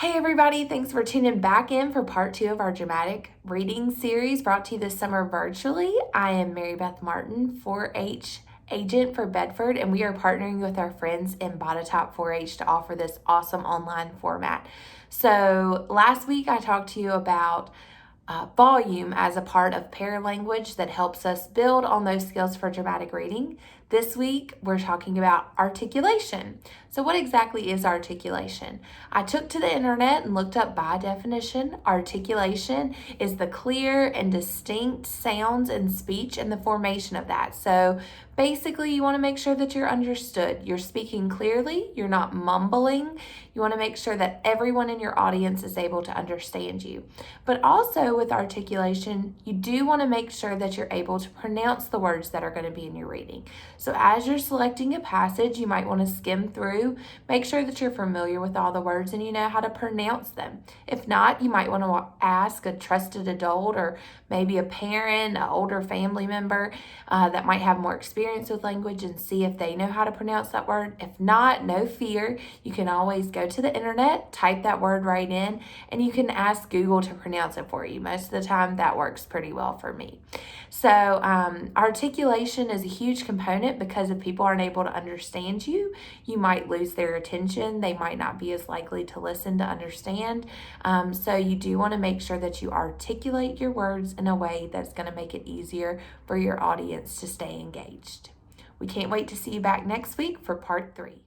Hey everybody, thanks for tuning back in for part 2 of our dramatic reading series brought to you this summer virtually. I am Mary Beth Martin, 4-H agent for Bedford, and we are partnering with our friends in Bottom Top 4-H to offer this awesome online format. So last week I talked to you about volume as a part of paralanguage that helps us build on those skills for dramatic reading. This week, we're talking about articulation. So what exactly is articulation? I took to the internet and looked up by definition. Articulation is the clear and distinct sounds in speech and the formation of that. So basically, you want to make sure that you're understood. You're speaking clearly, you're not mumbling. You want to make sure that everyone in your audience is able to understand you. But also with articulation, you do want to make sure that you're able to pronounce the words that are going to be in your reading. So as you're selecting a passage, you might want to skim through, make sure that you're familiar with all the words and you know how to pronounce them. If not, you might want to ask a trusted adult or maybe a parent, an older family member that might have more experience with language and see if they know how to pronounce that word. If not, no fear. You can always go to the internet, type that word right in, and you can ask Google to pronounce it for you. Most of the time, that works pretty well for me. So articulation is a huge component because if people aren't able to understand you, you might lose their attention. They might not be as likely to listen to understand. So you do want to make sure that you articulate your words in a way that's going to make it easier for your audience to stay engaged. We can't wait to see you back next week for part 3.